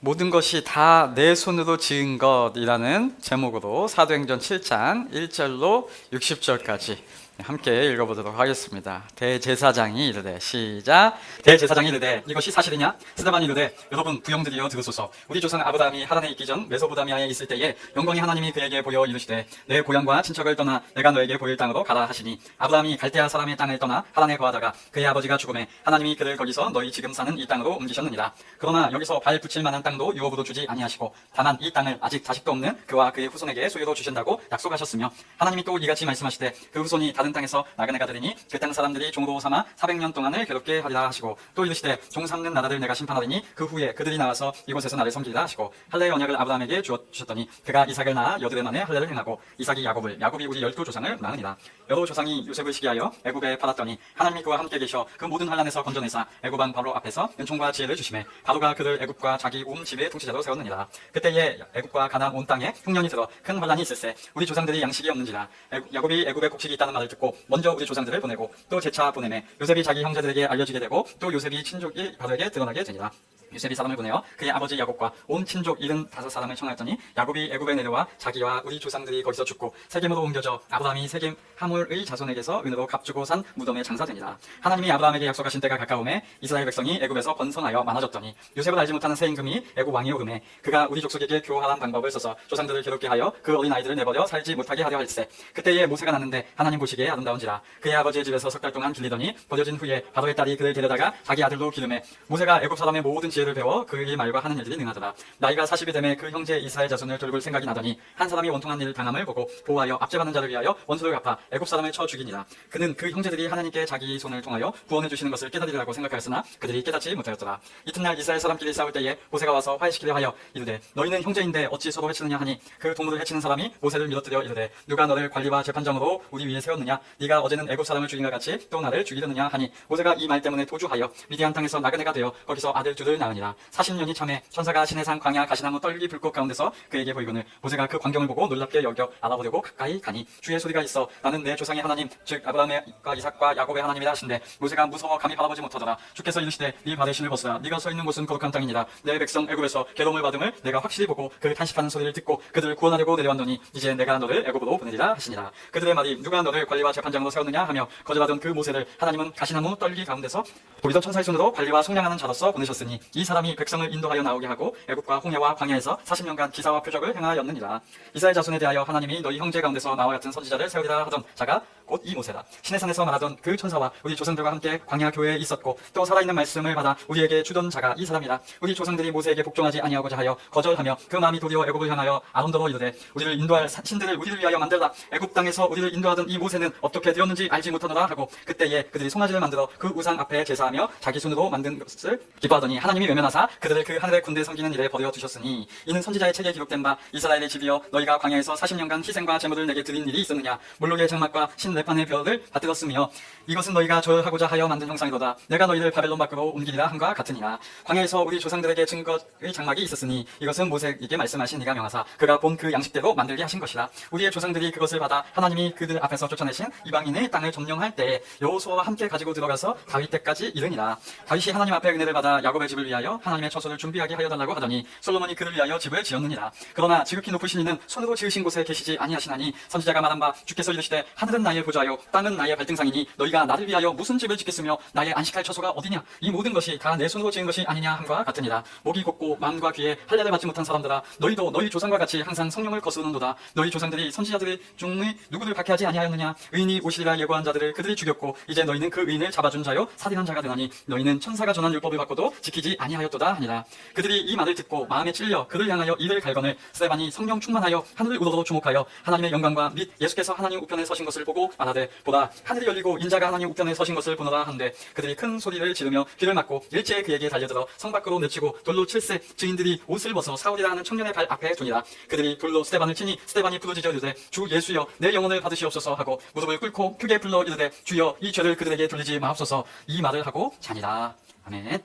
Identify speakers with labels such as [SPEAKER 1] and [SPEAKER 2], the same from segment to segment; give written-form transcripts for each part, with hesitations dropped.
[SPEAKER 1] 모든 것이 다 내 손으로 지은 것이라는 제목으로 사도행전 7장 1절로 60절까지 함께 읽어보도록 하겠습니다. 대제사장이 이르되, 시작. 대제사장이 이르되, 이것이 사실이냐? 스데반이 이르되, 여러분 부형들이여 들으소서. 우리 조상 아브라함이 하란에 있기 전 메소포타미아에 있을 때에 영광이 하나님이 그에게 보여 이르시되, 내 고향과 친척을 떠나 내가 너에게 보일 땅으로 가라 하시니, 아브라함이 갈대아 사람의 땅을 떠나 하란에 거하다가 그의 아버지가 죽음에 하나님이 그를 거기서 너희 지금 사는 이 땅으로 옮기셨느니라. 그러나 여기서 발 붙일 만한 땅도 유업으로 주지 아니하시고, 다만 이 땅을 아직 자식도 없는 그와 그의 후손에게 소유로 주신다고 약속하셨으며, 하나님이 또 이같이 말씀하시되, 그 후손이 다른 땅에서 나그네가 되리니 그 땅 사람들이 종으로 삼아 400년 동안을 괴롭게 하리라 하시고, 또 이르시되, 종 삼는 나라를 내가 심판하리니 그 후에 그들이 나와서 이곳에서 나를 섬기리라 하시고, 할례의 언약을 아브라함에게 주셨더니 그가 이삭을 낳아 여드레 만에 할례를 행하고, 이삭이 야곱을, 야곱이 우리 12조상을 낳으니라. 여러 조상이 요셉을 시기하여 애굽에 팔았더니 하나님이 그와 함께 계셔 그 모든 환난에서 건져내사 애굽 왕 바로 앞에서 은총과 지혜를 주시매, 바로가 그를 애굽과 자기 온 집의 통치자로 세웠느니라. 그때에 애굽과 가나안 온 땅에 흉년이 들어 큰 환난이 있을세 우리 조상들이 양식이 없는지라. 야곱이 애굽에 곡식이 있다는 말을 듣고 먼저 우리 조상들을 보내고 또 재차 보내매, 요셉이 자기 형제들에게 알려지게 되고 또 요셉이 친족이 바로에게 드러나게 되니라. 요셉이 사람을 보내어 그의 아버지 야곱과 온 친족 75사람을 청하였더니, 야곱이 애굽에 내려와 자기와 우리 조상들이 거기서 죽고 세겜으로 옮겨져 아브라함이 세겜 하몰의 자손에게서 은으로 값주고 산 무덤에 장사되니라. 하나님이 아브라함에게 약속하신 때가 가까움에 이스라엘 백성이 애굽에서 번성하여 많아졌더니, 요셉을 알지 못하는 새 임금이 애굽 왕이 오름에 그가 우리 족속에게 교활한 방법을 써서 조상들을 괴롭게 하여 그 어린 아이들을 내버려 살지 못하게 하려 할세. 그때에 모세가 났는데 하나님 보시기에 아름다운지라. 그의 아버지의 집에서 석 달 동안 길리더니 버려진 후에 바로의 딸이 그를 데려다가 자기 아들로 기르매, 모세가 애굽 사람의 모든 지혜를 배워 그의 말과 하는 일들이 능하더라. 나이가 40이 되매 그 형제 이스라엘 자손을 돌볼 생각이 나더니, 한 사람이 원통한 일을 당함을 보고 보호하여 압제받는 자를 위하여 원수를 갚아 애굽 사람을 쳐 죽이니라. 그는 그 형제들이 하나님께 자기 손을 통하여 구원해 주시는 것을 깨달으리라고 생각하였으나 그들이 깨닫지 못하였더라. 이튿날 이스라엘 사람끼리 싸울 때에 모세가 와서 화해시키려 하여 이르되, 너희는 형제인데 어찌 서로 해치느냐 하니, 그 동물을 해치는 사람이 모세를 밀어뜨려 이르되, 누가 너를 관리와 재판장으로 우리 위에 세웠느냐? 네가 어제는 애굽 사람을 죽인 것 같이 또 나를 죽이려느냐 하니, 모세가 이 말 때문에 도주하여 미디안 땅에서 나그네가 되어 거기서 아들 둘을 낳으니라. 40년이 참에 천사가 시내산 광야 가시나무 떨기 불꽃 가운데서 그에게 보이거늘, 모세가 그 광경을 보고 놀랍게 여겨 알아보려고 가까이 가니, 주의 소리가 있어 나는 내 조상의 하나님 즉 아브라함과 이삭과 야곱의 하나님이라 하신대, 모세가 무서워 감히 바라보지 못하더라. 주께서 이르시되, 네 발의 신을 벗으라. 네가 서 있는 곳은 거룩한 땅이니라. 내 백성 애굽에서 괴로움을 받음을 내가 확실히 보고 그 탄식하는 소리를 듣고 그들을 구원하려고 내려왔노니, 이제 내가 너를 애굽으로 보내리라 하시니라. 그들의 말이, 누가 너를 관리와 재판장으로 세웠느냐 하며 거절하던 그 모세를 하나님은 가시나무 떨기 가운데서 보이던 천사의 손으로 관리와 속량하는 자로서 보내셨으니, 이 사람이 백성을 인도하여 나오게 하고 애굽과 홍해와 광야에서 40년간 기사와 표적을 행하였느니라. 이스라엘 자손에 대하여 하나님이 너희 형제 가운데서 나와 같은 선지자를 세우리라 하던 자가 곧 이 모세라. 시내산에서 말하던 그 천사와 우리 조상들과 함께 광야 교회에 있었고 또 살아있는 말씀을 받아 우리에게 주던 자가 이 사람이라. 우리 조상들이 모세에게 복종하지 아니하고자 하여 거절하며 그 마음이 도리어 애굽을 향하여 아론더러 이르되, 우리를 인도할 신들을 우리를 위하여 만들라. 애굽 땅에서 우리를 인도하던 이 모세는 어떻게 되었는지 알지 못하노라 하고, 그때에 그들이 송아지를 만들어 그 우상 앞에 제사하며 자기 손으로 만든 것을 기뻐하더니, 하나님이 외면하사 그들을 그 하늘의 군대 섬기는 일에 버려 두셨으니, 이는 선지자의 책에 기록된 바, 이스라엘의 집이여 너희가 광야에서 40년간 희생과 제물을 내게 드린 일이 있었느냐? 몰록의 장막과 신레판의 별을 받들었으며 이것은 너희가 절하고자 하여 만든 형상이로다. 내가 너희를 바벨론 밖으로 옮기리라 함과 같으니라. 광야에서 우리 조상들에게 증거의 장막이 있었으니 이것은 모세에게 말씀하신 이가 명하사 그가 본 그 양식대로 만들게 하신 것이라. 우리의 조상들이 그것을 받아 하나님이 그들 앞에서 쫓아내신 이방인의 땅을 점령할 때에 여호수아와 함께 가지고 들어가서 다윗 때까지 이르니라. 다윗이 하나님 앞에 은혜를 받아 야곱의 집을 위하여 하나님의 처소를 준비하게 하여 달라고 하더니, 솔로몬이 그를 위하여 집을 지었느니라. 그러나 지극히 높으신 이는 손으로 지으신 곳에 계시지 아니하시나니, 선지자가 말한 바, 주께서 이르시되, 하늘은 나의 보좌요 땅은 나의 발등상이니 너희가 나를 위하여 무슨 집을 짓겠으며 나의 안식할 처소가 어디냐? 이 모든 것이 다 내 손으로 지은 것이 아니냐 함과 같으니라. 목이 곧고 마음과 귀에 할례를 받지 못한 사람들아, 너희도 너희 조상과 같이 항상 성령을 거스르는도다. 너희 조상들이 선지자들 중의 누구를 박해하지 아니하였느냐? 의인이 오시리라 예고한 자들을 그들이 죽였고 이제 너희는 그 의인을 잡아준 자요 살인한 자가 되나니, 너희는 천사가 전한 율법을 받고도 지키지 아니하였도다 하니라. 그들이 이 말을 듣고 마음에 찔려 그를 향하여 이를 갈거늘, 스데반이 성령 충만하여 하늘을 우러러 주목하여 하나님의 영광과 및 예수께서 하나님 우편에 서신 것을 보고 말하되, 보라 하늘이 열리고 인자가 하나님 우편에 서신 것을 보노라 한데, 그들이 큰 소리를 지르며 귀를 막고 일제에 그에게 달려들어 성 밖으로 내치고 돌로 칠세 증인들이 옷을 벗어 사울이라 하는 청년의 발 앞에 두니라. 그들이 돌로 스데반을 치니 스데반이 부르짖어 이르되, 주 예수여 내 영혼을 받으시옵소서 하고 무릎을 꿇고 크게 불러 이르되, 주여 이 죄를 그들에게 돌리지 마옵소서. 이 말을 하고 자니라. 아멘.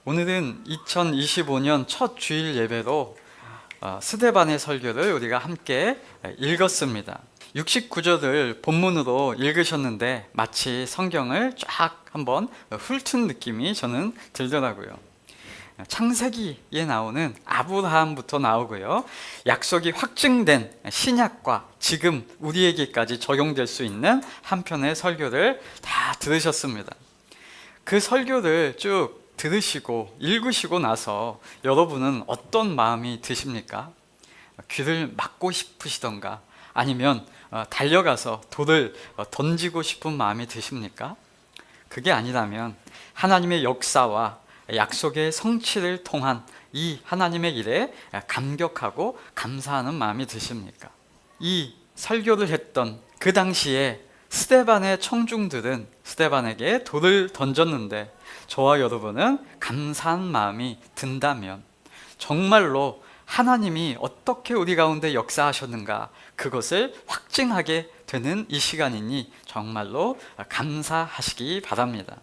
[SPEAKER 1] 오늘은 2025년 첫 주일 예배로 스데반의 설교를 우리가 함께 읽었습니다. 69절을 본문으로 읽으셨는데 마치 성경을 쫙 한번 훑은 느낌이 저는 들더라고요. 창세기에 나오는 아브라함부터 나오고요. 약속이 확증된 신약과 지금 우리에게까지 적용될 수 있는 한 편의 설교를 다 들으셨습니다. 그 설교를 쭉 들으시고 읽으시고 나서 여러분은 어떤 마음이 드십니까? 귀를 막고 싶으시던가 아니면 달려가서 돌을 던지고 싶은 마음이 드십니까? 그게 아니라면 하나님의 역사와 약속의 성취를 통한 이 하나님의 일에 감격하고 감사하는 마음이 드십니까? 이 설교를 했던 그 당시에 스데반의 청중들은 스데반에게 돌을 던졌는데 저와 여러분은 감사한 마음이 든다면 정말로 하나님이 어떻게 우리 가운데 역사하셨는가 그것을 확증하게 되는 이 시간이니 정말로 감사하시기 바랍니다.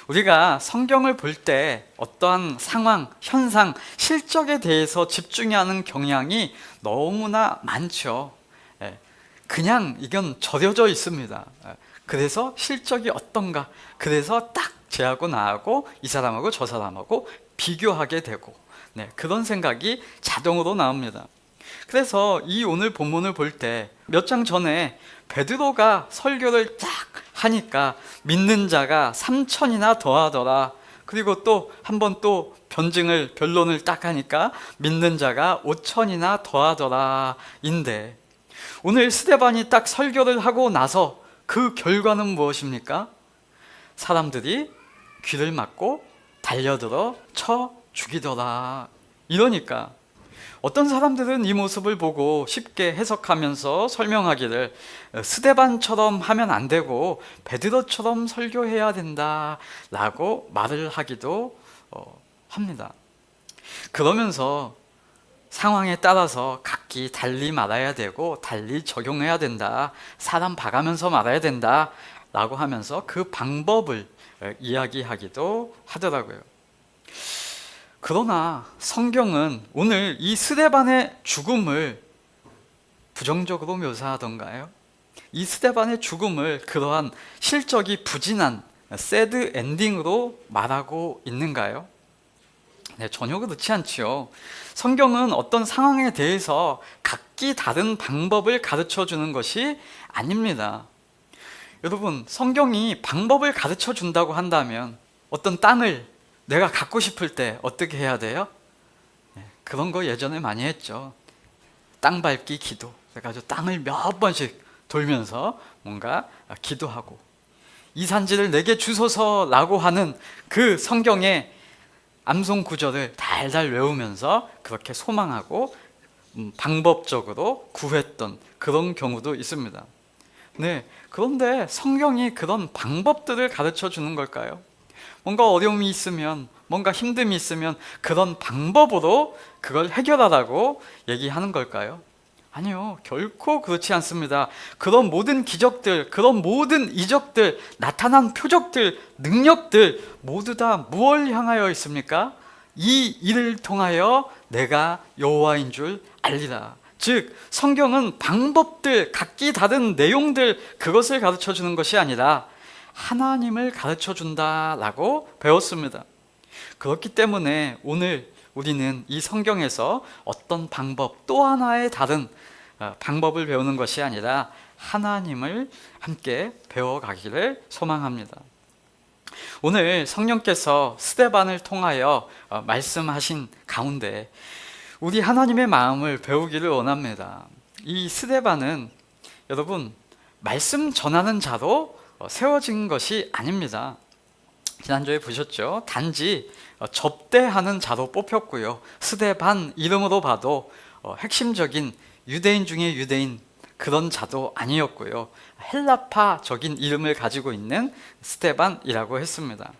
[SPEAKER 1] 우리가 성경을 볼 때 어떠한 상황, 현상, 실적에 대해서 집중하는 경향이 너무나 많죠. 그냥 이건 절여져 있습니다. 그래서 실적이 어떤가, 그래서 딱 쟤하고 나하고 이 사람하고 저 사람하고 비교하게 되고 그런 생각이 자동으로 나옵니다. 그래서 이 오늘 본문을 볼 때 몇 장 전에 베드로가 설교를 딱 하니까 믿는 자가 3,000이나 더하더라. 그리고 또 한 번 또 변론을 딱 하니까 믿는 자가 5,000이나 더하더라 인데 오늘 스데반이 딱 설교를 하고 나서 그 결과는 무엇입니까? 사람들이 귀를 막고 달려들어 쳐 죽이더라. 이러니까 어떤 사람들은 이 모습을 보고 쉽게 해석하면서 설명하기를 스데반처럼 하면 안 되고 베드로처럼 설교해야 된다 라고 말을 하기도 합니다. 그러면서 상황에 따라서 각기 달리 말아야 되고 달리 적용해야 된다, 사람 봐가면서 말아야 된다 라고 하면서 그 방법을 이야기하기도 하더라고요. 그러나 성경은 오늘 이 스데반의 죽음을 부정적으로 묘사하던가요? 이 스데반의 죽음을 그러한 실적이 부진한 새드 엔딩으로 말하고 있는가요? 전혀 그렇지 않지요. 성경은 어떤 상황에 대해서 각기 다른 방법을 가르쳐 주는 것이 아닙니다. 여러분, 성경이 방법을 가르쳐 준다고 한다면 어떤 땅을 내가 갖고 싶을 때 어떻게 해야 돼요? 그런 거 예전에 많이 했죠. 땅 밟기 기도. 그래가지고 땅을 몇 번씩 돌면서 뭔가 기도하고 이 산지를 내게 주소서라고 하는 그 성경의 암송 구절을 달달 외우면서 그렇게 소망하고 방법적으로 구했던 그런 경우도 있습니다. 그런데 성경이 그런 방법들을 가르쳐 주는 걸까요? 뭔가 어려움이 있으면, 뭔가 힘듦이 있으면 그런 방법으로 그걸 해결하라고 얘기하는 걸까요? 아니요, 결코 그렇지 않습니다. 그런 모든 기적들, 그런 모든 이적들, 나타난 표적들, 능력들 모두 다 무엇을 향하여 있습니까? 이 일을 통하여 내가 여호와인 줄 알리라. 즉 성경은 방법들, 각기 다른 내용들 그것을 가르쳐 주는 것이 아니라 하나님을 가르쳐 준다라고 배웠습니다. 그렇기 때문에 오늘 우리는 이 성경에서 어떤 방법, 또 하나의 다른 방법을 배우는 것이 아니라 하나님을 함께 배워가기를 소망합니다. 오늘 성령께서 스데반을 통하여 말씀하신 가운데 우리 하나님의 마음을 배우기를 원합니다. 이 스데반은 여러분 말씀 전하는 자로 세워진 것이 아닙니다. 지난주에 보셨죠? 단지 접대하는 자로 뽑혔고요. 스데반 이름으로 봐도 핵심적인 유대인 중에 유대인 그런 자도 아니었고요. 헬라파적인 이름을 가지고 있는 스데반이라고 했습니다.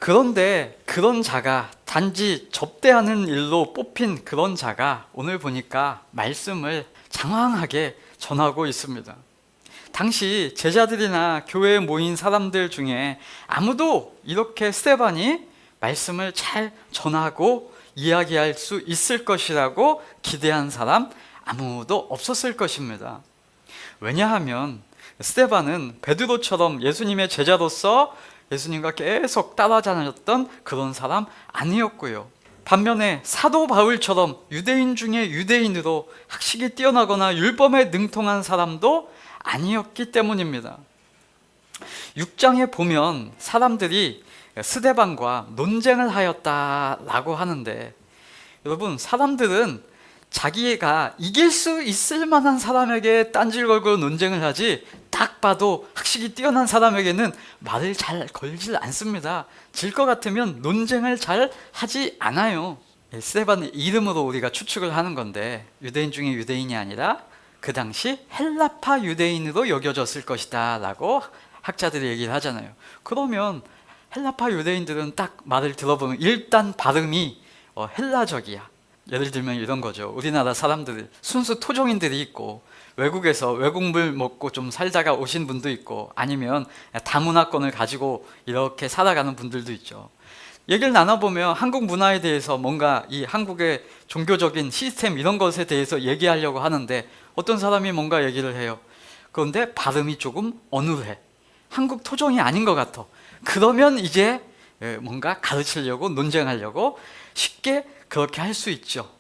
[SPEAKER 1] 그런데 그런 자가 단지 접대하는 일로 뽑힌 그런 자가 오늘 보니까 말씀을 장황하게 전하고 있습니다. 당시 제자들이나 교회에 모인 사람들 중에 아무도 이렇게 스데반이 말씀을 잘 전하고 이야기할 수 있을 것이라고 기대한 사람 아무도 없었을 것입니다. 왜냐하면 스데반은 베드로처럼 예수님의 제자로서 예수님과 계속 따라다녔던 그런 사람 아니었고요. 반면에 사도 바울처럼 유대인 중에 유대인으로 학식이 뛰어나거나 율법에 능통한 사람도 아니었기 때문입니다. 6장에 보면 사람들이 스데반과 논쟁을 하였다라고 하는데, 여러분, 사람들은 자기가 이길 수 있을 만한 사람에게 딴질 걸고 논쟁을 하지, 딱 봐도 학식이 뛰어난 사람에게는 말을 잘 걸질 않습니다. 질 것 같으면 논쟁을 잘 하지 않아요. 스데반의 이름으로 우리가 추측을 하는 건데, 유대인 중에 유대인이 아니라 그 당시 헬라파 유대인으로 여겨졌을 것이다 라고 학자들이 얘기를 하잖아요. 그러면 헬라파 유대인들은 딱 말을 들어보면 일단 발음이 헬라적이야. 예를 들면 이런 거죠. 우리나라 사람들 순수 토종인들이 있고, 외국에서 외국물 먹고 좀 살다가 오신 분도 있고, 아니면 다문화권을 가지고 이렇게 살아가는 분들도 있죠. 얘기를 나눠보면 한국 문화에 대해서 뭔가 이 한국의 종교적인 시스템 이런 것에 대해서 얘기하려고 하는데, 어떤 사람이 뭔가 얘기를 해요. 그런데 발음이 조금 어눌해. 한국 토종이 아닌 것 같아. 그러면 이제 뭔가 가르치려고 논쟁하려고 쉽게 그렇게 할 수 있죠.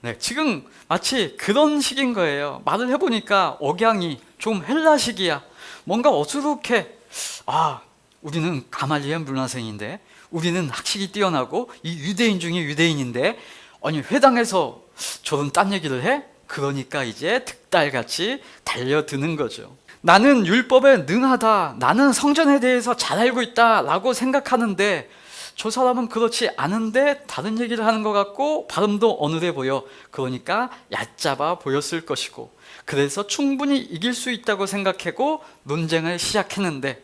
[SPEAKER 1] 네, 지금 마치 그런 식인 거예요. 말을 해보니까 억양이 좀 헬라식이야. 뭔가 어수룩해. 우리는 가말리엘 문화생인데, 우리는 학식이 뛰어나고 이 유대인 중에 유대인인데, 아니 회당에서 저런 딴 얘기를 해? 그러니까 이제 득달같이 달려드는 거죠. 나는 율법에 능하다, 나는 성전에 대해서 잘 알고 있다 라고 생각하는데, 저 사람은 그렇지 않은데 다른 얘기를 하는 것 같고 발음도 어눌해 보여. 그러니까 얕잡아 보였을 것이고, 그래서 충분히 이길 수 있다고 생각하고 논쟁을 시작했는데,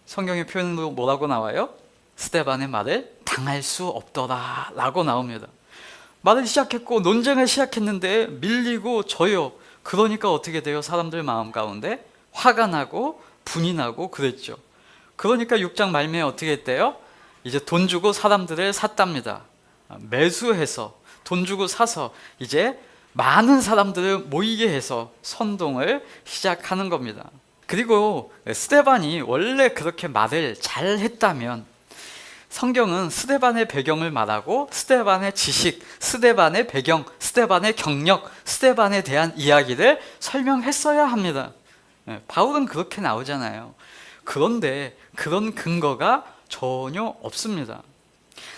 [SPEAKER 1] 성경의 표현으로 뭐라고 나와요? 스데반의 말을 당할 수 없더라 라고 나옵니다. 말을 시작했고 논쟁을 시작했는데 밀리고 져요. 그러니까 어떻게 돼요? 사람들 마음 가운데 화가 나고 분이 나고 그랬죠. 그러니까 6장 말미에 어떻게 했대요? 이제 돈 주고 사람들을 샀답니다. 매수해서 돈 주고 사서 이제 많은 사람들을 모이게 해서 선동을 시작하는 겁니다. 그리고 스데반이 원래 그렇게 말을 잘 했다면, 성경은 스데반의 배경을 말하고 스데반의 지식, 스데반의 배경, 스데반의 경력, 스데반에 대한 이야기를 설명했어야 합니다. 바울은 그렇게 나오잖아요. 그런데 그런 근거가 전혀 없습니다.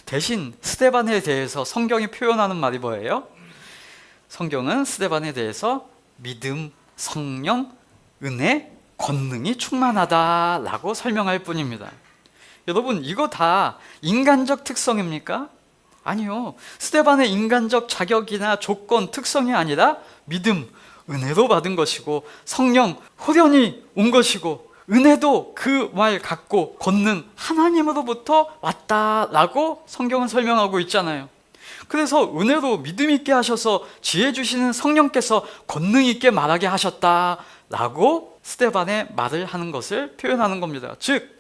[SPEAKER 1] 대신 스데반에 대해서 성경이 표현하는 말이 뭐예요? 성경은 스데반에 대해서 믿음, 성령, 은혜, 권능이 충만하다라고 설명할 뿐입니다. 여러분, 이거 다 인간적 특성입니까? 아니요. 스데반의 인간적 자격이나 조건, 특성이 아니라 믿음, 은혜로 받은 것이고, 성령, 호련히 온 것이고, 은혜도 그 말 갖고 권능 하나님으로부터 왔다라고 성경은 설명하고 있잖아요. 그래서 은혜로 믿음 있게 하셔서 지혜 주시는 성령께서 권능 있게 말하게 하셨다라고 스데반의 말을 하는 것을 표현하는 겁니다. 즉,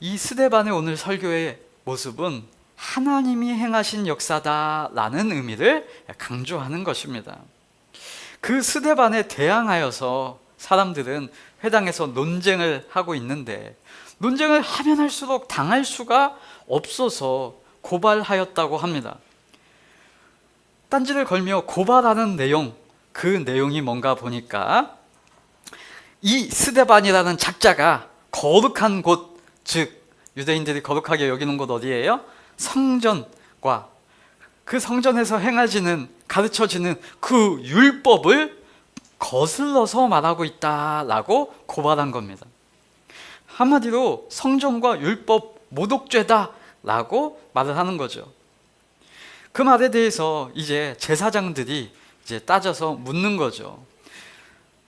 [SPEAKER 1] 이 스데반의 오늘 설교의 모습은 하나님이 행하신 역사다라는 의미를 강조하는 것입니다. 그 스데반에 대항하여서 사람들은 회당에서 논쟁을 하고 있는데, 논쟁을 하면 할수록 당할 수가 없어서 고발하였다고 합니다. 딴지를 걸며 고발하는 내용, 그 내용이 뭔가 보니까 이 스데반이라는 작자가 거룩한 곳, 즉 유대인들이 거룩하게 여기는 곳 어디예요? 성전과 그 성전에서 행해지는, 가르쳐지는 그 율법을 거슬러서 말하고 있다라고 고발한 겁니다. 한마디로 성전과 율법 모독죄다라고 말을 하는 거죠. 그 말에 대해서 이제 제사장들이 이제 따져서 묻는 거죠.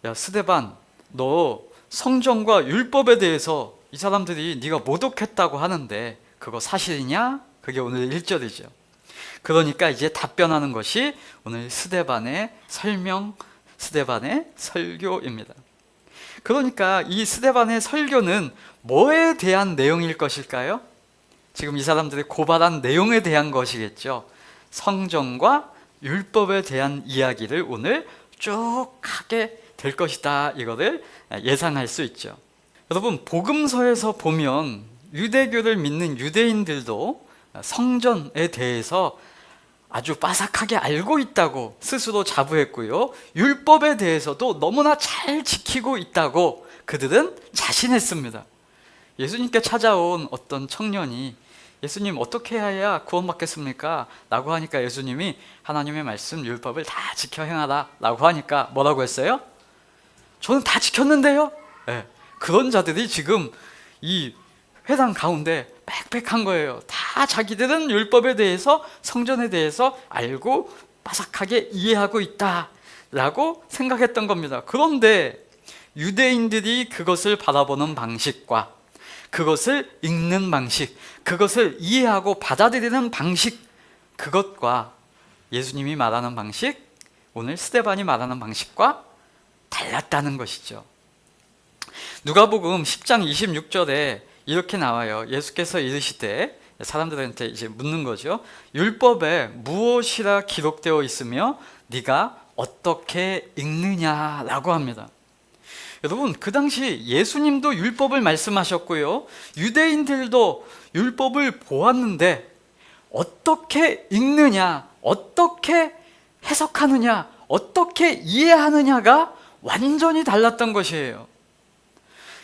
[SPEAKER 1] 야, 스데반, 너 성전과 율법에 대해서 이 사람들이 네가 모독했다고 하는데 그거 사실이냐? 그게 오늘 1절이죠. 그러니까 이제 답변하는 것이 오늘 스데반의 설명, 스데반의 설교입니다. 그러니까 이 스데반의 설교는 뭐에 대한 내용일 것일까요? 지금 이 사람들이 고발한 내용에 대한 것이겠죠. 성전과 율법에 대한 이야기를 오늘 쭉 하게 될 것이다, 이거를 예상할 수 있죠. 여러분, 복음서에서 보면 유대교를 믿는 유대인들도 성전에 대해서 아주 빠삭하게 알고 있다고 스스로 자부했고요. 율법에 대해서도 너무나 잘 지키고 있다고 그들은 자신했습니다. 예수님께 찾아온 어떤 청년이 예수님 어떻게 해야 구원받겠습니까? 라고 하니까 예수님이 하나님의 말씀 율법을 다 지켜 행하라 라고 하니까 뭐라고 했어요? 저는 다 지켰는데요? 네, 그런 자들이 지금 이 회당 가운데 빽빽한 거예요. 다 자기들은 율법에 대해서 성전에 대해서 알고 바삭하게 이해하고 있다라고 생각했던 겁니다. 그런데 유대인들이 그것을 바라보는 방식과 그것을 읽는 방식, 그것을 이해하고 받아들이는 방식, 그것과 예수님이 말하는 방식, 오늘 스데반이 말하는 방식과 달랐다는 것이죠. 누가복음 10장 26절에 이렇게 나와요. 예수께서 이르시되, 사람들한테 이제 묻는 거죠. 율법에 무엇이라 기록되어 있으며 네가 어떻게 읽느냐라고 합니다. 여러분, 그 당시 예수님도 율법을 말씀하셨고요, 유대인들도 율법을 보았는데 어떻게 읽느냐, 어떻게 해석하느냐, 어떻게 이해하느냐가 완전히 달랐던 것이에요.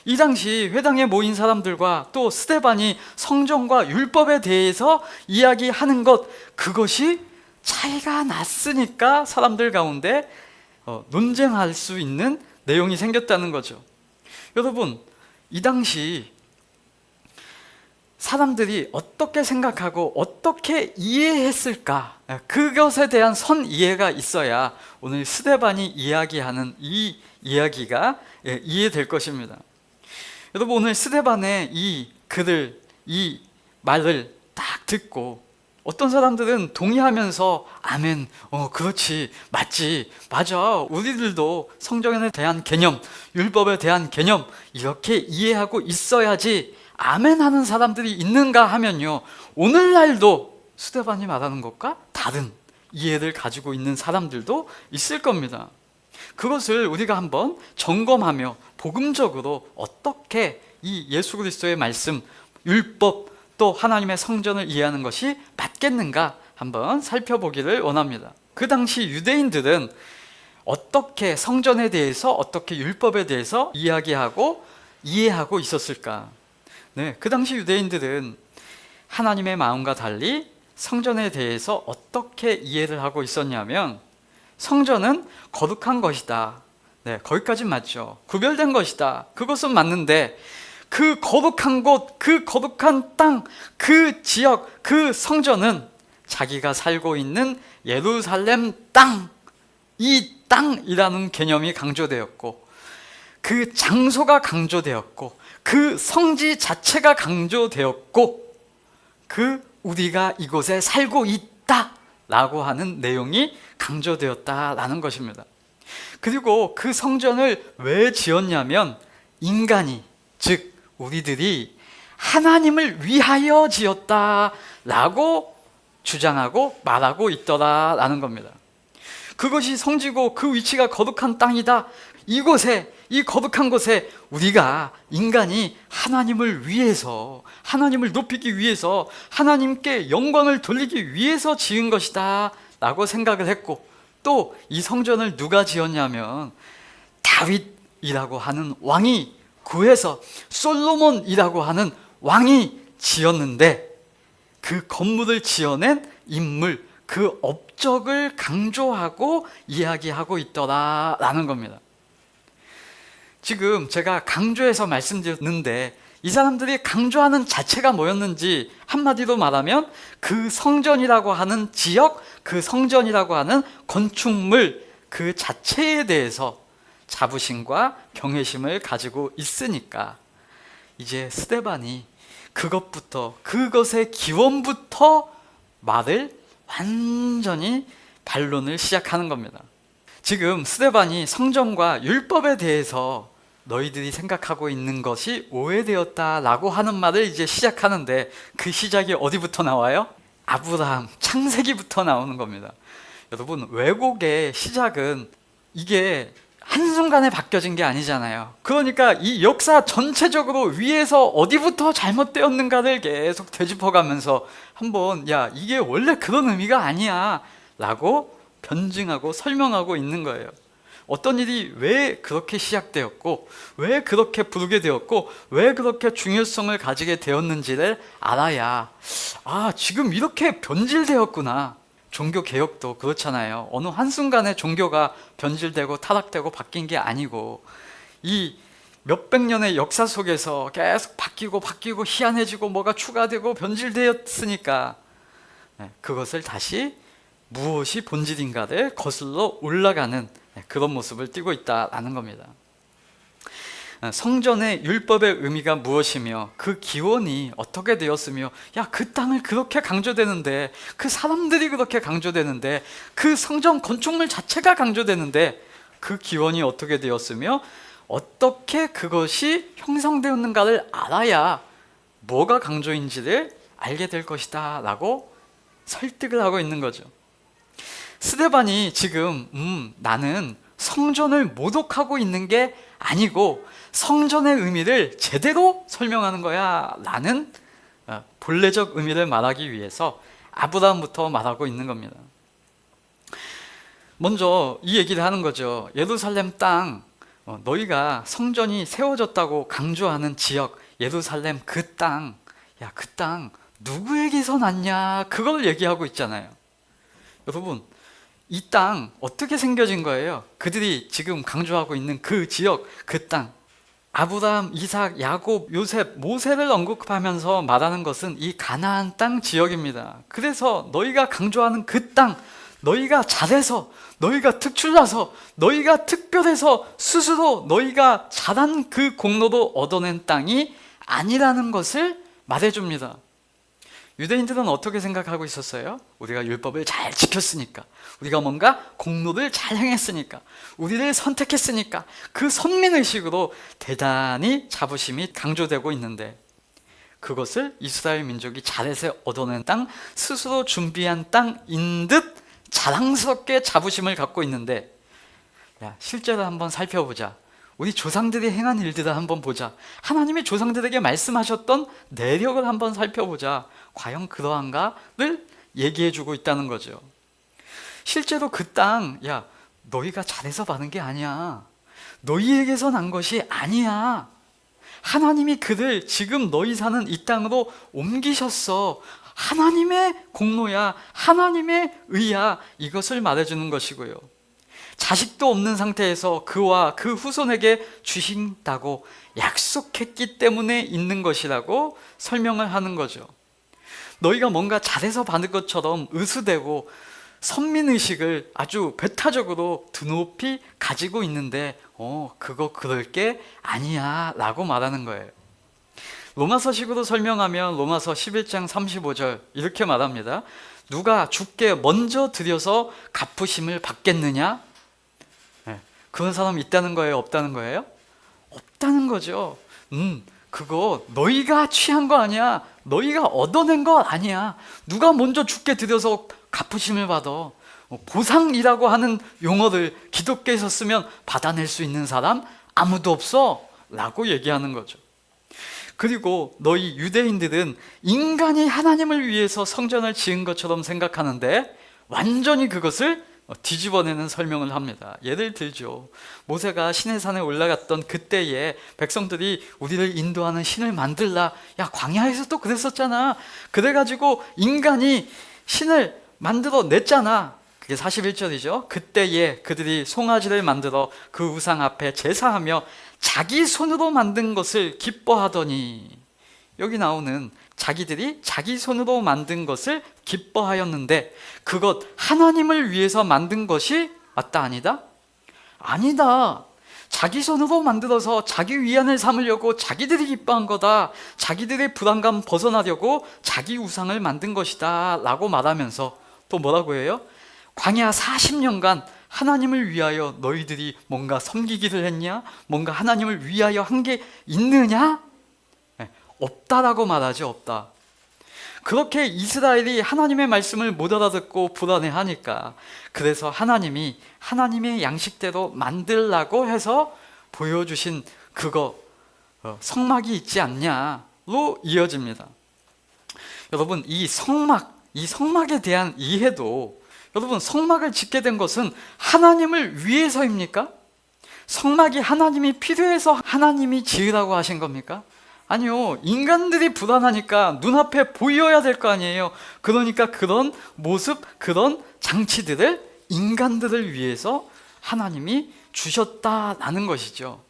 [SPEAKER 1] 이 당시 회당에 모인 사람들과 또 스데반이 성전과 율법에 대해서 이야기하는 것, 그것이 차이가 났으니까 사람들 가운데 논쟁할 수 있는 내용이 생겼다는 거죠. 여러분, 이 당시 사람들이 어떻게 생각하고 어떻게 이해했을까, 그것에 대한 선 이해가 있어야 오늘 스데반이 이야기하는 이 이야기가 이해될 것입니다. 여러분, 오늘 스데반의 이 글을, 이 말을 딱 듣고 어떤 사람들은 동의하면서 아멘, 그렇지, 맞지, 맞아, 우리들도 성경에 대한 개념, 율법에 대한 개념 이렇게 이해하고 있어야지 아멘 하는 사람들이 있는가 하면요, 오늘날도 스데반이 말하는 것과 다른 이해를 가지고 있는 사람들도 있을 겁니다. 그것을 우리가 한번 점검하며 복음적으로 어떻게 이 예수 그리스도의 말씀, 율법, 또 하나님의 성전을 이해하는 것이 맞겠는가 한번 살펴보기를 원합니다. 그 당시 유대인들은 어떻게 성전에 대해서, 어떻게 율법에 대해서 이야기하고 이해하고 있었을까? 네, 그 당시 유대인들은 하나님의 마음과 달리 성전에 대해서 어떻게 이해를 하고 있었냐면, 성전은 거룩한 것이다. 네, 거기까지 맞죠. 구별된 것이다. 그것은 맞는데 그 거룩한 곳, 그 거룩한 땅, 그 지역, 그 성전은 자기가 살고 있는 예루살렘 땅, 이 땅이라는 개념이 강조되었고, 그 장소가 강조되었고, 그 성지 자체가 강조되었고, 그 우리가 이곳에 살고 있다라고 하는 내용이 강조되었다라는 것입니다. 그리고 그 성전을 왜 지었냐면 인간이, 즉 우리들이 하나님을 위하여 지었다라고 주장하고 말하고 있더라라는 겁니다. 그것이 성지고 그 위치가 거룩한 땅이다. 이곳에, 이 거룩한 곳에 우리가, 인간이 하나님을 위해서, 하나님을 높이기 위해서, 하나님께 영광을 돌리기 위해서 지은 것이다 라고 생각을 했고, 또 이 성전을 누가 지었냐면 다윗이라고 하는 왕이 구해서, 솔로몬이라고 하는 왕이 지었는데, 그 건물을 지어낸 인물, 그 업적을 강조하고 이야기하고 있더라라는 겁니다. 지금 제가 강조해서 말씀드렸는데 이 사람들이 강조하는 자체가 뭐였는지 한마디로 말하면 그 성전이라고 하는 지역, 그 성전이라고 하는 건축물 그 자체에 대해서 자부심과 경외심을 가지고 있으니까 이제 스데반이 그것부터, 그것의 기원부터 말을 완전히 반론을 시작하는 겁니다. 지금 스데반이 성전과 율법에 대해서 너희들이 생각하고 있는 것이 오해되었다라고 하는 말을 이제 시작하는데, 그 시작이 어디부터 나와요? 아브라함, 창세기부터 나오는 겁니다. 여러분, 왜곡의 시작은 이게 한순간에 바뀌어진 게 아니잖아요. 그러니까 이 역사 전체적으로 위에서 어디부터 잘못되었는가를 계속 되짚어가면서 한번 야 이게 원래 그런 의미가 아니야 라고 변증하고 설명하고 있는 거예요. 어떤 일이 왜 그렇게 시작되었고 왜 그렇게 부르게 되었고 왜 그렇게 중요성을 가지게 되었는지를 알아야 지금 이렇게 변질되었구나. 종교 개혁도 그렇잖아요. 어느 한순간에 종교가 변질되고 타락되고 바뀐 게 아니고 이 몇백 년의 역사 속에서 계속 바뀌고 희한해지고 뭐가 추가되고 변질되었으니까 그것을 다시 무엇이 본질인가를 거슬러 올라가는 그런 모습을 띠고 있다라는 겁니다. 성전의 율법의 의미가 무엇이며 그 기원이 어떻게 되었으며 그 땅을 그렇게 강조되는데 그 사람들이 그렇게 강조되는데 그 성전 건축물 자체가 강조되는데 그 기원이 어떻게 되었으며 어떻게 그것이 형성되었는가를 알아야 뭐가 강조인지를 알게 될 것이다 라고 설득을 하고 있는 거죠. 스데반이 지금 나는 성전을 모독하고 있는 게 아니고 성전의 의미를 제대로 설명하는 거야 라는 본래적 의미를 말하기 위해서 아브라함부터 말하고 있는 겁니다. 먼저 이 얘기를 하는 거죠. 예루살렘 땅, 너희가 성전이 세워졌다고 강조하는 지역 예루살렘 그 땅, 그 땅 누구에게서 났냐 그걸 얘기하고 있잖아요. 여러분 이 땅 어떻게 생겨진 거예요? 그들이 지금 강조하고 있는 그 지역, 그 땅. 아브라함, 이삭, 야곱, 요셉, 모세를 언급하면서 말하는 것은 이 가나안 땅 지역입니다. 그래서 너희가 강조하는 그 땅, 너희가 잘해서, 너희가 특출나서, 너희가 특별해서 스스로 너희가 잘한 그 공로로 얻어낸 땅이 아니라는 것을 말해줍니다. 유대인들은 어떻게 생각하고 있었어요? 우리가 율법을 잘 지켰으니까, 우리가 뭔가 공로를 잘 행했으니까, 우리를 선택했으니까 그 선민의식으로 대단히 자부심이 강조되고 있는데 그것을 이스라엘 민족이 잘해서 얻어낸 땅, 스스로 준비한 땅인 듯 자랑스럽게 자부심을 갖고 있는데 실제로 한번 살펴보자. 우리 조상들이 행한 일들을 한번 보자. 하나님이 조상들에게 말씀하셨던 내력을 한번 살펴보자. 과연 그러한가를 얘기해주고 있다는 거죠. 실제로 그 땅, 너희가 잘해서 받은 게 아니야. 너희에게서 난 것이 아니야. 하나님이 그들 지금 너희 사는 이 땅으로 옮기셨어. 하나님의 공로야. 하나님의 의야. 이것을 말해주는 것이고요. 자식도 없는 상태에서 그와 그 후손에게 주신다고 약속했기 때문에 있는 것이라고 설명을 하는 거죠. 너희가 뭔가 잘해서 받은 것처럼 의수되고 선민의식을 아주 배타적으로 드높이 가지고 있는데 그거 그럴 게 아니야 라고 말하는 거예요. 로마서식으로 설명하면 로마서 11장 35절 이렇게 말합니다. 누가 주께 먼저 드려서 갚으심을 받겠느냐? 그런 사람 있다는 거예요? 없다는 거예요? 없다는 거죠. 그거 너희가 취한 거 아니야. 너희가 얻어낸 거 아니야. 누가 먼저 주께 드려서 갚으심을 받아. 보상이라고 하는 용어를 기독교에서 쓰면 받아낼 수 있는 사람 아무도 없어 라고 얘기하는 거죠. 그리고 너희 유대인들은 인간이 하나님을 위해서 성전을 지은 것처럼 생각하는데 완전히 그것을 뒤집어내는 설명을 합니다. 예를 들죠. 모세가 시내산에 올라갔던 그때에 백성들이 우리를 인도하는 신을 만들라. 광야에서 또 그랬었잖아. 그래가지고 인간이 신을 만들어 냈잖아. 그게 41절이죠. 그때에 그들이 송아지를 만들어 그 우상 앞에 제사하며 자기 손으로 만든 것을 기뻐하더니, 여기 나오는 자기들이 자기 손으로 만든 것을 기뻐하였는데 그것 하나님을 위해서 만든 것이 맞다 아니다? 아니다. 자기 손으로 만들어서 자기 위안을 삼으려고 자기들이 기뻐한 거다. 자기들의 불안감 벗어나려고 자기 우상을 만든 것이다 라고 말하면서 또 뭐라고 해요? 광야 40년간 하나님을 위하여 너희들이 뭔가 섬기기를 했냐? 뭔가 하나님을 위하여 한 게 있느냐? 없다라고 말하죠. 없다. 그렇게 이스라엘이 하나님의 말씀을 못 알아듣고 불안해하니까, 그래서 하나님이 하나님의 양식대로 만들라고 해서 보여주신 그거 성막이 있지 않냐로 이어집니다. 여러분, 이 성막에 대한 이해도, 여러분, 성막을 짓게 된 것은 하나님을 위해서입니까? 성막이 하나님이 필요해서 하나님이 지으라고 하신 겁니까? 아니요. 인간들이 불안하니까 눈앞에 보여야 될 거 아니에요. 그러니까 그런 모습, 그런 장치들을 인간들을 위해서 하나님이 주셨다라는 것이죠.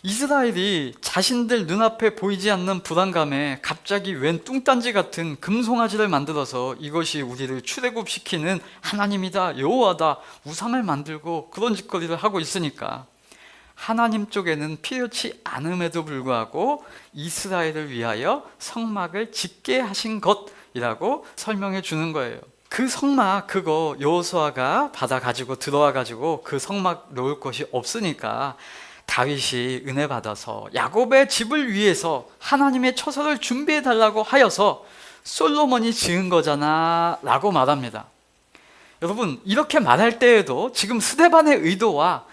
[SPEAKER 1] 이스라엘이 자신들 눈앞에 보이지 않는 불안감에 갑자기 웬 뚱딴지 같은 금송아지를 만들어서 이것이 우리를 출애굽시키는 하나님이다, 여호와다, 우상을 만들고 그런 짓거리를 하고 있으니까 하나님 쪽에는 필요치 않음에도 불구하고 이스라엘을 위하여 성막을 짓게 하신 것이라고 설명해 주는 거예요. 그 성막, 그거 여호수아가 받아 가지고 들어와 가지고 그 성막 놓을 곳이 없으니까 다윗이 은혜 받아서 야곱의 집을 위해서 하나님의 처소를 준비해 달라고 하여서 솔로몬이 지은 거잖아 라고 말합니다. 여러분, 이렇게 말할 때에도 지금 스데반의 의도와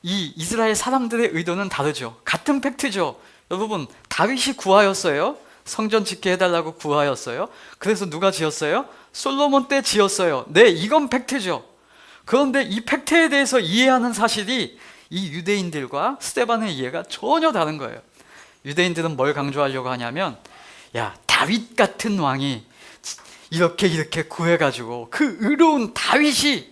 [SPEAKER 1] 이 이스라엘 사람들의 의도는 다르죠. 같은 팩트죠. 여러분, 다윗이 구하였어요. 성전 짓게 해달라고 구하였어요. 그래서 누가 지었어요? 솔로몬 때 지었어요. 네, 이건 팩트죠. 그런데 이 팩트에 대해서 이해하는 사실이 이 유대인들과 스데반의 이해가 전혀 다른 거예요. 유대인들은 뭘 강조하려고 하냐면, 야, 다윗 같은 왕이 이렇게 구해가지고 그 의로운 다윗이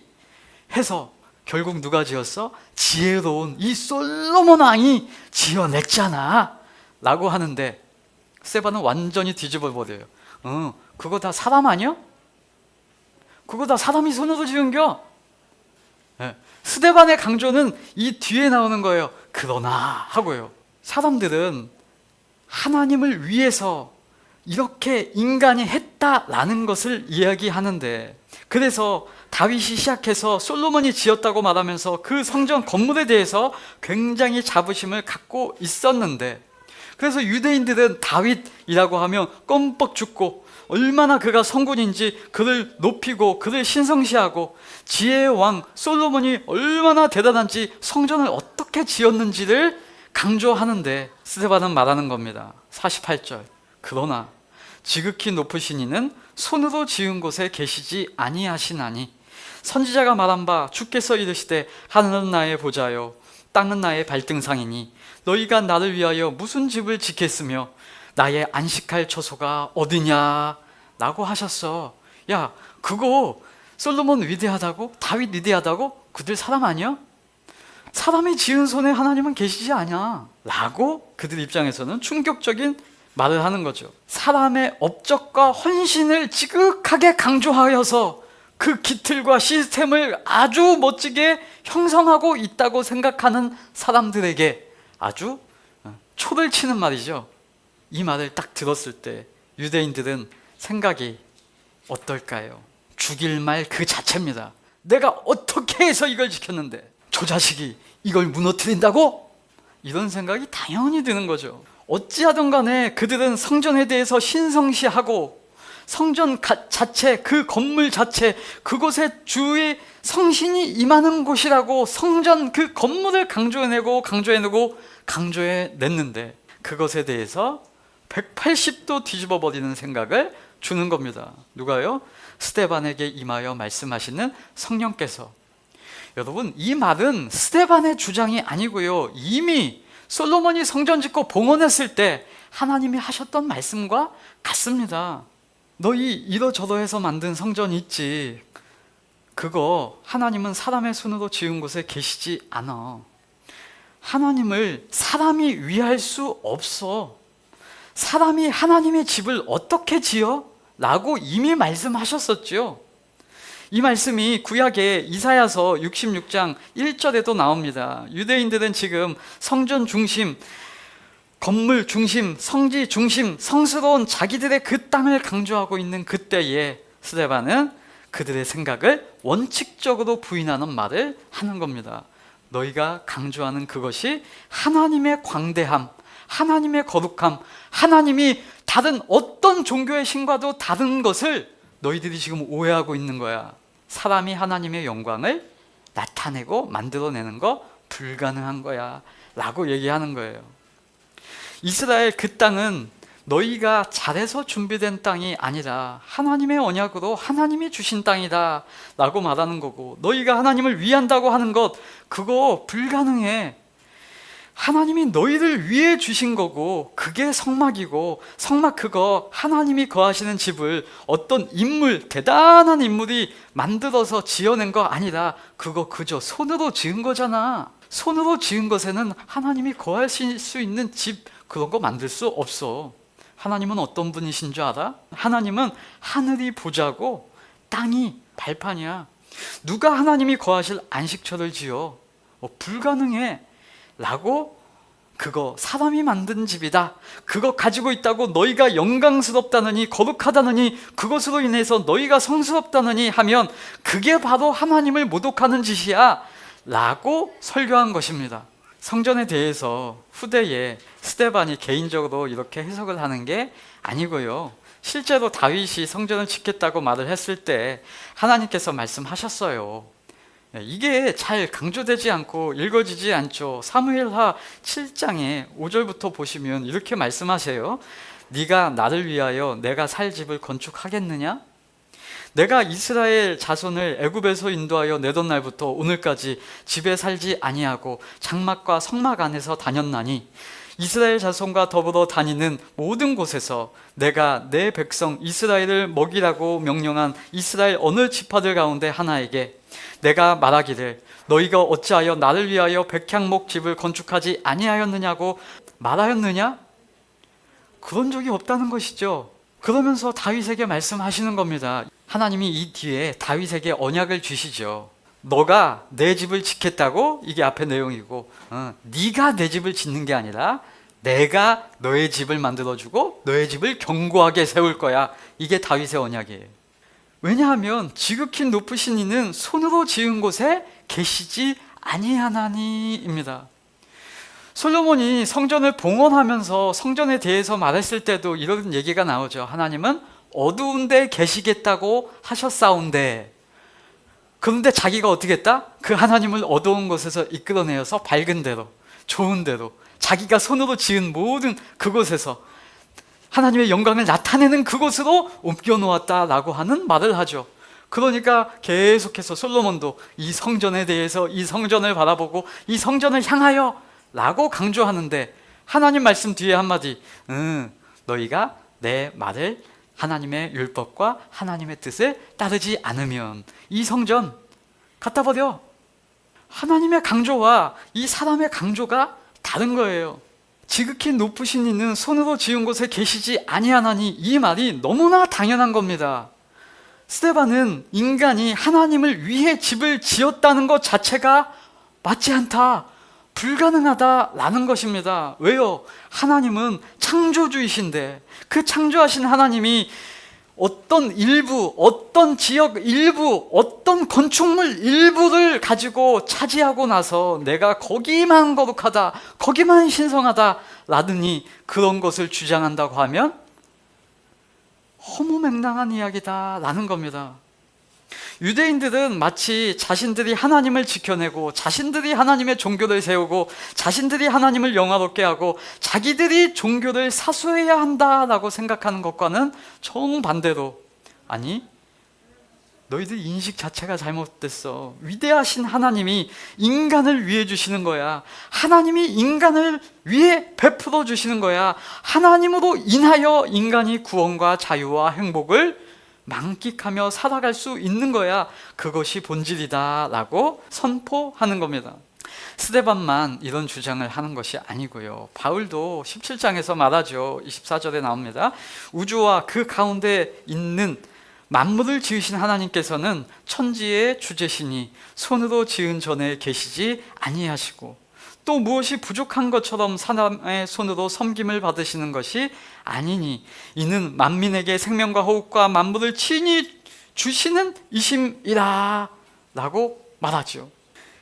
[SPEAKER 1] 해서 결국 누가 지었어? 지혜로운 이 솔로몬 왕이 지어냈잖아 라고 하는데, 스데반은 완전히 뒤집어 버려요. 그거 다 사람 아니야? 그거 다 사람이 손으로 지은겨? 네. 스데반의 강조는 이 뒤에 나오는 거예요. 그러나 하고요. 사람들은 하나님을 위해서 이렇게 인간이 했다라는 것을 이야기하는데, 그래서 다윗이 시작해서 솔로몬이 지었다고 말하면서 그 성전 건물에 대해서 굉장히 자부심을 갖고 있었는데, 그래서 유대인들은 다윗이라고 하면 껌뻑 죽고 얼마나 그가 성군인지 그를 높이고 그를 신성시하고 지혜의 왕 솔로몬이 얼마나 대단한지 성전을 어떻게 지었는지를 강조하는데, 스데반은 말하는 겁니다. 48절. 그러나 지극히 높으신 이는 손으로 지은 곳에 계시지 아니하시나니 선지자가 말한 바 주께서 이르시되 하늘은 나의 보좌요 땅은 나의 발등상이니 너희가 나를 위하여 무슨 집을 짓겠으며 나의 안식할 처소가 어디냐 라고 하셨어. 야, 그거 솔로몬 위대하다고? 다윗 위대하다고? 그들 사람 아니야? 사람이 지은 손에 하나님은 계시지 않냐 라고 그들 입장에서는 충격적인 말을 하는 거죠. 사람의 업적과 헌신을 지극하게 강조하여서 그 기틀과 시스템을 아주 멋지게 형성하고 있다고 생각하는 사람들에게 아주 초를 치는 말이죠. 이 말을 딱 들었을 때 유대인들은 생각이 어떨까요? 죽일 말 그 자체입니다. 내가 어떻게 해서 이걸 지켰는데 저 자식이 이걸 무너뜨린다고? 이런 생각이 당연히 드는 거죠. 어찌하든 간에 그들은 성전에 대해서 신성시하고 성전 자체, 그 건물 자체, 그곳에 주의 성신이 임하는 곳이라고 성전 그 건물을 강조해냈는데 그것에 대해서 180도 뒤집어 버리는 생각을 주는 겁니다. 누가요? 스데반에게 임하여 말씀하시는 성령께서. 여러분, 이 말은 스데반의 주장이 아니고요, 이미 솔로몬이 성전 짓고 봉헌했을 때 하나님이 하셨던 말씀과 같습니다. 너희 이러저러해서 만든 성전 있지, 그거 하나님은 사람의 손으로 지은 곳에 계시지 않아. 하나님을 사람이 위할 수 없어. 사람이 하나님의 집을 어떻게 지어? 라고 이미 말씀하셨었죠. 이 말씀이 구약의 이사야서 66장 1절에도 나옵니다. 유대인들은 지금 성전 중심, 건물 중심, 성지 중심, 성스러운 자기들의 그 땅을 강조하고 있는 그때에 스데반은 그들의 생각을 원칙적으로 부인하는 말을 하는 겁니다. 너희가 강조하는 그것이 하나님의 광대함, 하나님의 거룩함, 하나님이 다른 어떤 종교의 신과도 다른 것을 너희들이 지금 오해하고 있는 거야. 사람이 하나님의 영광을 나타내고 만들어내는 거 불가능한 거야 라고 얘기하는 거예요. 이스라엘 그 땅은 너희가 잘해서 준비된 땅이 아니라 하나님의 언약으로 하나님이 주신 땅이다 라고 말하는 거고, 너희가 하나님을 위한다고 하는 것 그거 불가능해. 하나님이 너희를 위해 주신 거고, 그게 성막이고, 성막 그거 하나님이 거하시는 집을 어떤 인물, 대단한 인물이 만들어서 지어낸 거 아니라 그거 그저 손으로 지은 거잖아. 손으로 지은 것에는 하나님이 거하실 수 있는 집 그런 거 만들 수 없어. 하나님은 어떤 분이신 줄 알아? 하나님은 하늘이 보자고 땅이 발판이야. 누가 하나님이 거하실 안식처를 지어? 불가능해 라고, 그거 사람이 만든 집이다, 그거 가지고 있다고 너희가 영광스럽다느니 거룩하다느니 그것으로 인해서 너희가 성스럽다느니 하면 그게 바로 하나님을 모독하는 짓이야 라고 설교한 것입니다. 성전에 대해서 후대에 스데반이 개인적으로 이렇게 해석을 하는 게 아니고요, 실제로 다윗이 성전을 짓겠다고 말을 했을 때 하나님께서 말씀하셨어요. 이게 잘 강조되지 않고 읽어지지 않죠. 사무엘하 7장에 5절부터 보시면 이렇게 말씀하세요. 네가 나를 위하여 내가 살 집을 건축하겠느냐? 내가 이스라엘 자손을 애굽에서 인도하여 내던 날부터 오늘까지 집에 살지 아니하고 장막과 성막 안에서 다녔나니 이스라엘 자손과 더불어 다니는 모든 곳에서 내가 내 백성 이스라엘을 먹이라고 명령한 이스라엘 어느 지파들 가운데 하나에게 내가 말하기를 너희가 어찌하여 나를 위하여 백향목 집을 건축하지 아니하였느냐고 말하였느냐? 그런 적이 없다는 것이죠. 그러면서 다윗에게 말씀하시는 겁니다. 하나님이 이 뒤에 다윗에게 언약을 주시죠. 너가 내 집을 짓겠다고, 이게 앞에 내용이고, 네가 내 집을 짓는 게 아니라 내가 너의 집을 만들어주고 너의 집을 견고하게 세울 거야. 이게 다윗의 언약이에요. 왜냐하면 지극히 높으신 이는 손으로 지은 곳에 계시지 아니하나니입니다. 솔로몬이 성전을 봉헌하면서 성전에 대해서 말했을 때도 이런 얘기가 나오죠. 하나님은 어두운 데 계시겠다고 하셨사온데, 그런데 자기가 어떻게 했다? 그 하나님을 어두운 곳에서 이끌어내어서 밝은 데로, 좋은 데로, 자기가 손으로 지은 모든 그곳에서 하나님의 영광을 나타내는 그곳으로 옮겨놓았다라고 하는 말을 하죠. 그러니까 계속해서 솔로몬도 이 성전에 대해서, 이 성전을 바라보고 이 성전을 향하여 라고 강조하는데, 하나님 말씀 뒤에 한마디, 너희가 내 말을, 하나님의 율법과 하나님의 뜻을 따르지 않으면 이 성전 갖다 버려. 하나님의 강조와 이 사람의 강조가 다른 거예요. 지극히 높으신 이는 손으로 지은 곳에 계시지 아니하나니, 이 말이 너무나 당연한 겁니다. 스데반은 인간이 하나님을 위해 집을 지었다는 것 자체가 맞지 않다, 불가능하다라는 것입니다. 왜요? 하나님은 창조주이신데 그 창조하신 하나님이 어떤 일부, 어떤 지역 일부, 어떤 건축물 일부를 가지고 차지하고 나서 내가 거기만 거룩하다, 거기만 신성하다 라더니 그런 것을 주장한다고 하면 허무맹랑한 이야기다 라는 겁니다. 유대인들은 마치 자신들이 하나님을 지켜내고 자신들이 하나님의 종교를 세우고 자신들이 하나님을 영화롭게 하고 자기들이 종교를 사수해야 한다라고 생각하는 것과는 정반대로, 아니 너희들 인식 자체가 잘못됐어. 위대하신 하나님이 인간을 위해 주시는 거야. 하나님이 인간을 위해 베풀어 주시는 거야. 하나님으로 인하여 인간이 구원과 자유와 행복을 만끽하며 살아갈 수 있는 거야. 그것이 본질이다 라고 선포하는 겁니다. 스데반만 이런 주장을 하는 것이 아니고요, 바울도 17장에서 말하죠. 24절에 나옵니다. 우주와 그 가운데 있는 만물을 지으신 하나님께서는 천지의 주제시니 손으로 지은 전에 계시지 아니하시고 또 무엇이 부족한 것처럼 사람의 손으로 섬김을 받으시는 것이 아니니 이는 만민에게 생명과 호흡과 만물을 친히 주시는 이심이라 라고 말하죠.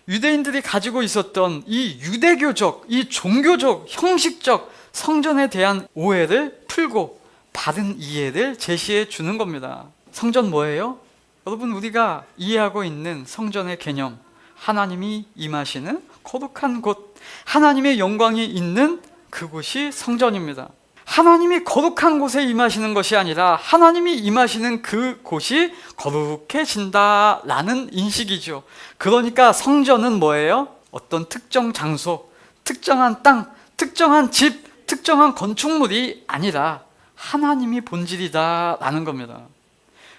[SPEAKER 1] 유대인들이 가지고 있었던 이 유대교적, 이 종교적, 형식적 성전에 대한 오해를 풀고 바른 이해를 제시해 주는 겁니다. 성전 뭐예요? 여러분, 우리가 이해하고 있는 성전의 개념, 하나님이 임하시는 거룩한 곳, 하나님의 영광이 있는 그곳이 성전입니다. 하나님이 거룩한 곳에 임하시는 것이 아니라 하나님이 임하시는 그곳이 거룩해진다라는 인식이죠. 그러니까 성전은 뭐예요? 어떤 특정 장소, 특정한 땅, 특정한 집, 특정한 건축물이 아니라 하나님이 본질이다라는 겁니다.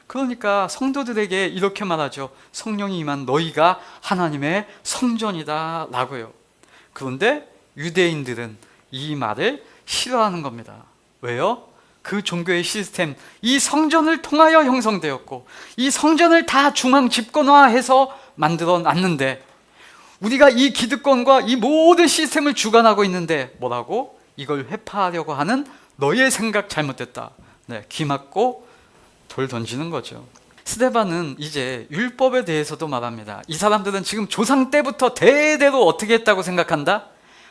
[SPEAKER 1] 그러니까 성도들에게 이렇게 말하죠. 성령이 임한 너희가 하나님의 성전이다 라고요. 그런데 유대인들은 이 말을 싫어하는 겁니다. 왜요? 그 종교의 시스템, 이 성전을 통하여 형성되었고 이 성전을 다 중앙 집권화해서 만들어 놨는데 우리가 이 기득권과 이 모든 시스템을 주관하고 있는데 뭐라고? 이걸 회파하려고 하는 너희의 생각 잘못됐다. 네, 귀 막고 돌 던지는 거죠. 스데반은 이제 율법에 대해서도 말합니다. 이 사람들은 지금 조상 때부터 대대로 어떻게 했다고 생각한다?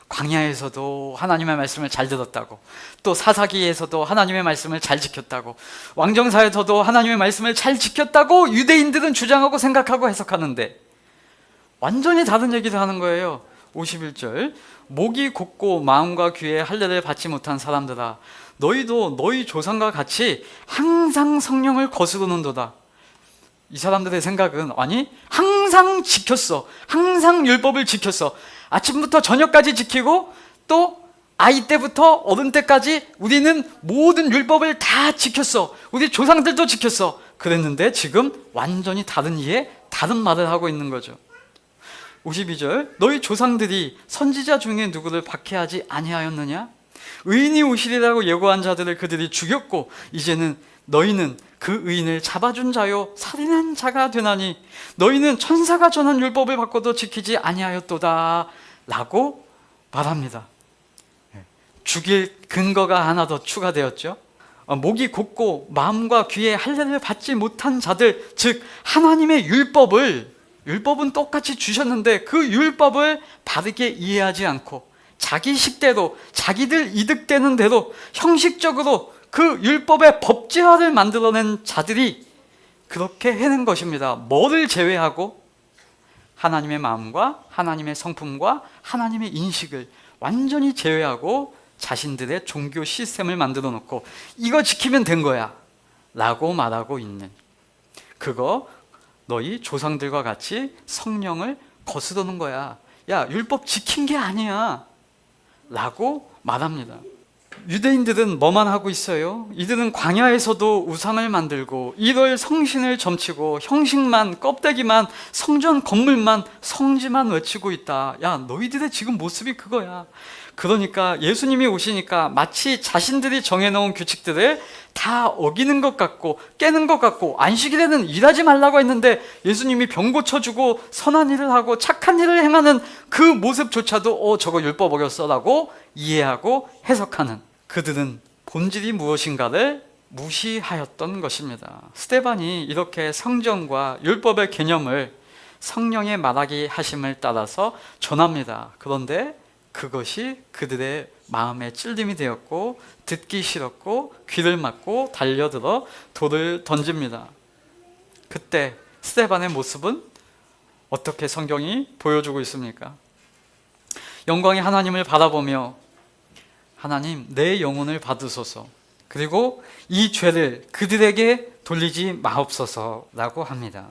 [SPEAKER 1] 광야에서도 하나님의 말씀을 잘 들었다고, 또 사사기에서도 하나님의 말씀을 잘 지켰다고, 왕정사에서도 하나님의 말씀을 잘 지켰다고 유대인들은 주장하고 생각하고 해석하는데 완전히 다른 얘기를 하는 거예요. 51절, 목이 곧고 마음과 귀에 할례를 받지 못한 사람들아, 너희도 너희 조상과 같이 항상 성령을 거스르는도다. 이 사람들의 생각은 아니 항상 지켰어, 항상 율법을 지켰어, 아침부터 저녁까지 지키고 또 아이 때부터 어른 때까지 우리는 모든 율법을 다 지켰어, 우리 조상들도 지켰어. 그랬는데 지금 완전히 다른 이해, 다른 말을 하고 있는 거죠. 52절, 너희 조상들이 선지자 중에 누구를 박해하지 아니하였느냐? 의인이 오시리라고 예고한 자들을 그들이 죽였고 이제는 너희는 그 의인을 잡아준 자요 살인한 자가 되나니 너희는 천사가 전한 율법을 바꿔도 지키지 아니하였도다 라고 말합니다. 죽일 근거가 하나 더 추가되었죠. 목이 곧고 마음과 귀에 할례를 받지 못한 자들, 즉 하나님의 율법은 똑같이 주셨는데 그 율법을 바르게 이해하지 않고 자기 식대로, 자기들 이득되는 대로 형식적으로 그 율법의 법제화를 만들어낸 자들이 그렇게 해낸 것입니다. 뭐를 제외하고? 하나님의 마음과 하나님의 성품과 하나님의 인식을 완전히 제외하고 자신들의 종교 시스템을 만들어 놓고 이거 지키면 된 거야 라고 말하고 있는, 그거 너희 조상들과 같이 성령을 거스르는 거야. 야, 율법 지킨 게 아니야 라고 말합니다. 유대인들은 뭐만 하고 있어요? 이들은 광야에서도 우상을 만들고 이럴 성신을 점치고 형식만, 껍데기만, 성전 건물만, 성지만 외치고 있다. 야, 너희들의 지금 모습이 그거야. 그러니까 예수님이 오시니까 마치 자신들이 정해놓은 규칙들을 다 어기는 것 같고 깨는 것 같고, 안식일에는 일하지 말라고 했는데 예수님이 병 고쳐주고 선한 일을 하고 착한 일을 행하는 그 모습조차도 저거 율법 어겼어 라고 이해하고 해석하는, 그들은 본질이 무엇인가를 무시하였던 것입니다. 스데반이 이렇게 성전과 율법의 개념을 성령의 말하기 하심을 따라서 전합니다. 그런데 그것이 그들의 마음에 찔림이 되었고 듣기 싫었고 귀를 막고 달려들어 돌을 던집니다. 그때 스데반의 모습은 어떻게 성경이 보여주고 있습니까? 영광의 하나님을 바라보며 하나님, 내 영혼을 받으소서, 그리고 이 죄를 그들에게 돌리지 마옵소서라고 합니다.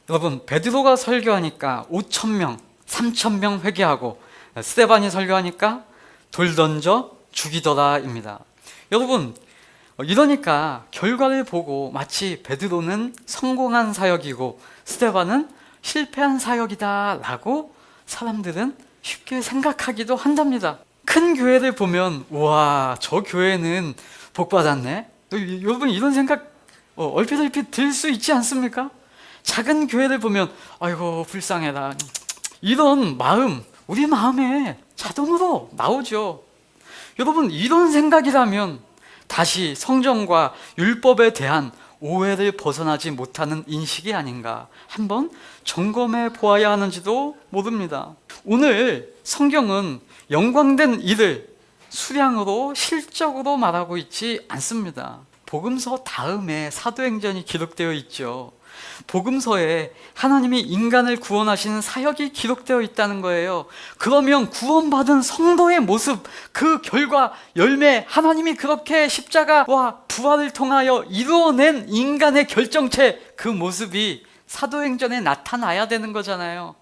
[SPEAKER 1] 여러분, 베드로가 설교하니까 5,000명, 3,000명 회개하고 스데반이 설교하니까 돌 던져 죽이더라입니다. 여러분, 이러니까 결과를 보고 마치 베드로는 성공한 사역이고 스데반은 실패한 사역이다 라고 사람들은 쉽게 생각하기도 한답니다. 큰 교회를 보면 우와, 저 교회는 복 받았네. 여러분, 이런 생각 얼핏 들 수 있지 않습니까? 작은 교회를 보면 아이고 불쌍해라, 이런 마음 우리 마음에 자동으로 나오죠. 여러분, 이런 생각이라면 다시 성전과 율법에 대한 오해를 벗어나지 못하는 인식이 아닌가 한번 점검해 보아야 하는지도 모릅니다. 오늘 성경은 영광된 일을 수량으로 실적으로 말하고 있지 않습니다. 복음서 다음에 사도행전이 기록되어 있죠. 복음서에 하나님이 인간을 구원하시는 사역이 기록되어 있다는 거예요. 그러면 구원받은 성도의 모습, 그 결과, 열매, 하나님이 그렇게 십자가와 부활을 통하여 이루어낸 인간의 결정체, 그 모습이 사도행전에 나타나야 되는 거잖아요.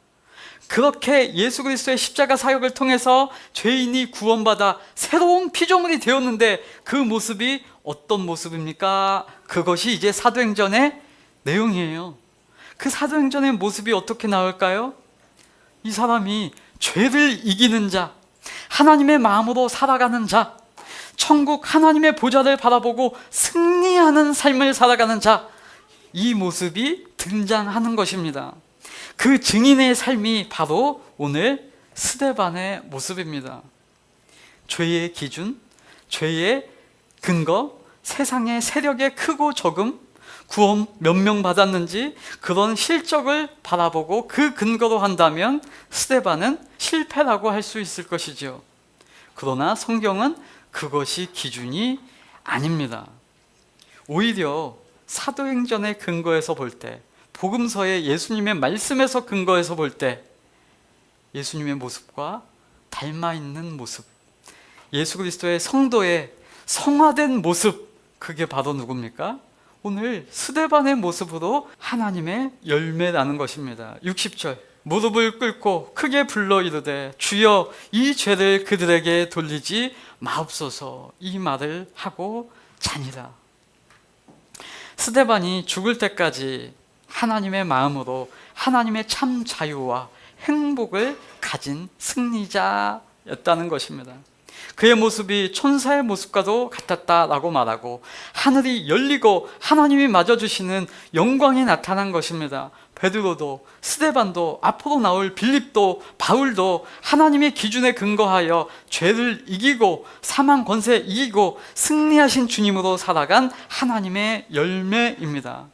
[SPEAKER 1] 그렇게 예수 그리스도의 십자가 사역을 통해서 죄인이 구원받아 새로운 피조물이 되었는데 그 모습이 어떤 모습입니까? 그것이 이제 사도행전의 내용이에요. 그 사도행전의 모습이 어떻게 나올까요? 이 사람이 죄를 이기는 자, 하나님의 마음으로 살아가는 자, 천국 하나님의 보좌를 바라보고 승리하는 삶을 살아가는 자, 이 모습이 등장하는 것입니다. 그 증인의 삶이 바로 오늘 스데반의 모습입니다. 죄의 기준, 죄의 근거, 세상의 세력의 크고 적음, 구원 몇 명 받았는지 그런 실적을 바라보고 그 근거로 한다면 스데반은 실패라고 할 수 있을 것이죠. 그러나 성경은 그것이 기준이 아닙니다. 오히려 사도행전의 근거에서 볼 때, 복음서의 예수님의 말씀에서 근거해서 볼 때 예수님의 모습과 닮아 있는 모습, 예수 그리스도의 성도의 성화된 모습, 그게 바로 누굽니까? 오늘 스데반의 모습으로 하나님의 열매라는 것입니다. 60절, 무릎을 꿇고 크게 불러 이르되 주여 이 죄를 그들에게 돌리지 마옵소서, 이 말을 하고 자니라. 스데반이 죽을 때까지 하나님의 마음으로 하나님의 참 자유와 행복을 가진 승리자였다는 것입니다. 그의 모습이 천사의 모습과도 같았다라고 말하고 하늘이 열리고 하나님이 맞아주시는 영광이 나타난 것입니다. 베드로도 스데반도 앞으로 나올 빌립도 바울도 하나님의 기준에 근거하여 죄를 이기고 사망 권세 이기고 승리하신 주님으로 살아간 하나님의 열매입니다.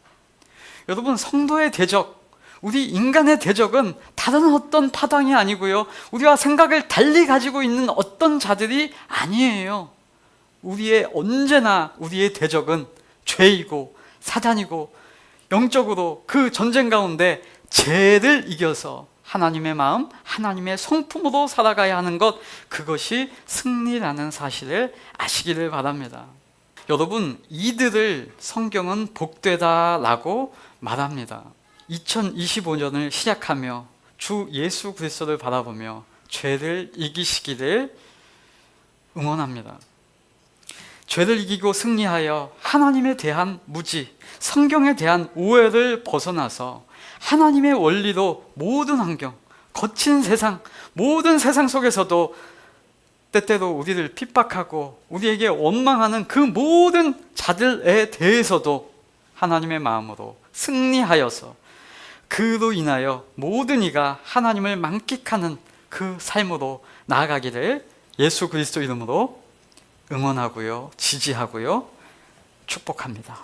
[SPEAKER 1] 여러분, 성도의 대적, 우리 인간의 대적은 다른 어떤 파당이 아니고요, 우리와 생각을 달리 가지고 있는 어떤 자들이 아니에요. 언제나 우리의 대적은 죄이고 사단이고 영적으로 그 전쟁 가운데 죄를 이겨서 하나님의 마음, 하나님의 성품으로 살아가야 하는 것, 그것이 승리라는 사실을 아시기를 바랍니다. 여러분, 이들을 성경은 복되다라고 말합니다. 2025년을 시작하며 주 예수 그리스도를 바라보며 죄를 이기시기를 응원합니다. 죄를 이기고 승리하여 하나님에 대한 무지, 성경에 대한 오해를 벗어나서 하나님의 원리로 모든 환경, 거친 세상, 모든 세상 속에서도 때때로 우리를 핍박하고 우리에게 원망하는 그 모든 자들에 대해서도 하나님의 마음으로 승리하여서 그로 인하여 모든 이가 하나님을 만끽하는 그 삶으로 나아가기를 예수 그리스도 이름으로 응원하고요, 지지하고요, 축복합니다.